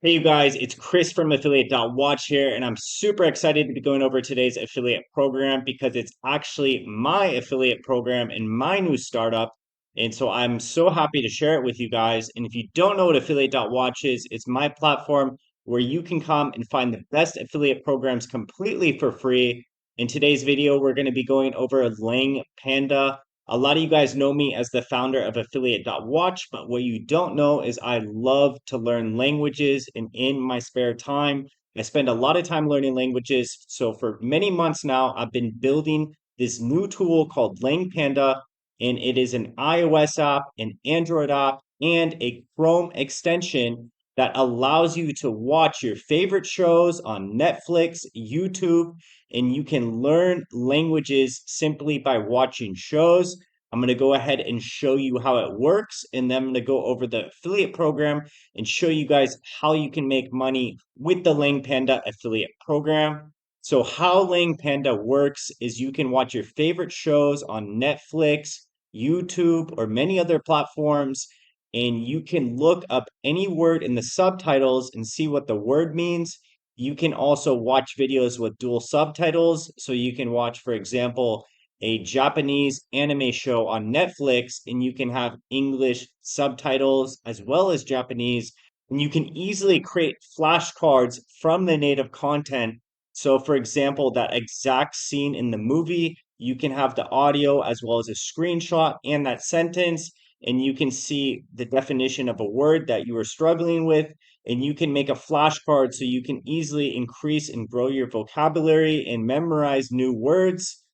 Hey, you guys, it's Chris from Affiliate.Watch here, and I'm super excited to be going over today's affiliate program because it's actually my affiliate program and my new startup. And so I'm so happy to share it with you guys. And if you don't know what Affiliate.Watch is, it's my platform where you can come and find the best affiliate programs completely for free. In today's video, we're going to be going over LangPanda. A lot of you guys know me as the founder of Affiliate.Watch, but what you don't know is I love to learn languages, and in my spare time, I spend a lot of time learning languages. So for many months now, I've been building this new tool called LangPanda, and it is an iOS app, an Android app, and a Chrome extension that allows you to watch your favorite shows on Netflix, YouTube, and you can learn languages simply by watching shows. I'm going to go ahead and show you how it works, and then I'm going to go over the affiliate program and show you guys how you can make money with the LangPanda affiliate program. So how LangPanda works is you can watch your favorite shows on Netflix, YouTube, or many other platforms, and you can look up any word in the subtitles and see what the word means. You can also watch videos with dual subtitles. So you can watch, for example, a Japanese anime show on Netflix, and you can have English subtitles as well as Japanese. And you can easily create flashcards from the native content. So, for example, that exact scene in the movie, you can have the audio as well as a screenshot and that sentence, and you can see the definition of a word that you are struggling with, and you can make a flashcard so you can easily increase and grow your vocabulary and memorize new words.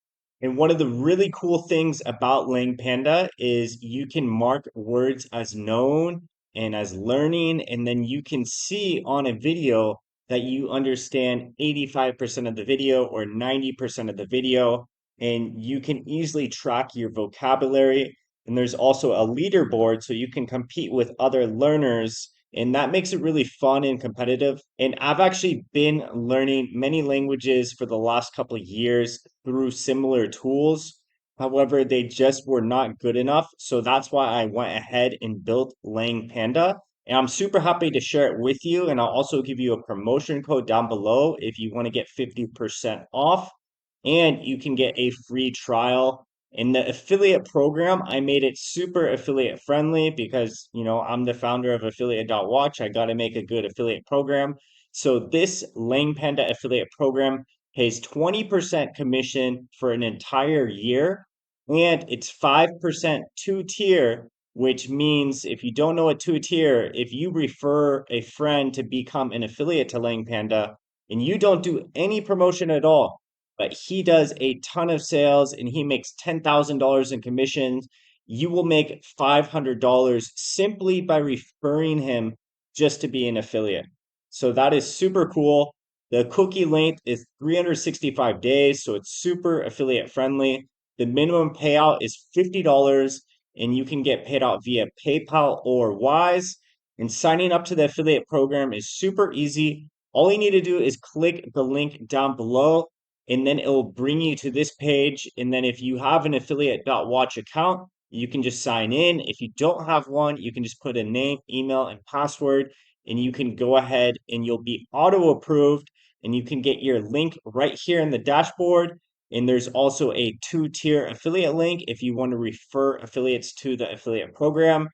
And one of the really cool things about LangPanda is you can mark words as known and as learning, and then you can see on a video that you understand 85% of the video or 90% of the video, and you can easily track your vocabulary. And there's also a leaderboard so you can compete with other learners, and that makes it really fun and competitive. And I've actually been learning many languages for the last couple of years through similar tools. However, they just were not good enough. So that's why I went ahead and built LangPanda. And I'm super happy to share it with you. And I'll also give you a promotion code down below if you want to get 50% off. And you can get a free trial. In the affiliate program, I made it super affiliate friendly because, I'm the founder of Affiliate.Watch. I got to make a good affiliate program. So this LangPanda affiliate program pays 20% commission for an entire year, and it's 5% two-tier, which means if you don't know what two-tier, if you refer a friend to become an affiliate to LangPanda and you don't do any promotion at all, but he does a ton of sales and he makes $10,000 in commissions, you will make $500 simply by referring him just to be an affiliate. So that is super cool. The cookie length is 365 days, so it's super affiliate friendly. The minimum payout is $50, and you can get paid out via PayPal or Wise. And signing up to the affiliate program is super easy. All you need to do is click the link down below, and then it will bring you to this page. And then if you have an Affiliate.Watch account, you can just sign in. If you don't have one, you can just put a name, email, and password, and you can go ahead and you'll be auto approved, and you can get your link right here in the dashboard. And there's also a two-tier affiliate link if you want to refer affiliates to the affiliate program.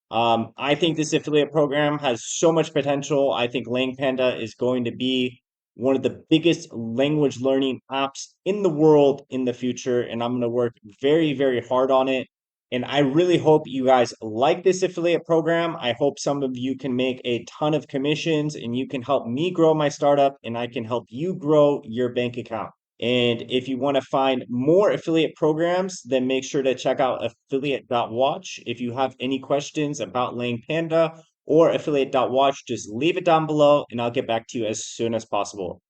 I think this affiliate program has so much potential. I think LangPanda is going to be one of the biggest language learning apps in the world in the future, and I'm going to work very, very hard on it. And I really hope you guys like this affiliate program. I hope some of you can make a ton of commissions and you can help me grow my startup, and I can help you grow your bank account. And if you want to find more affiliate programs, then make sure to check out affiliate.watch. If you have any questions about LangPanda or affiliate.watch, just leave it down below and I'll get back to you as soon as possible.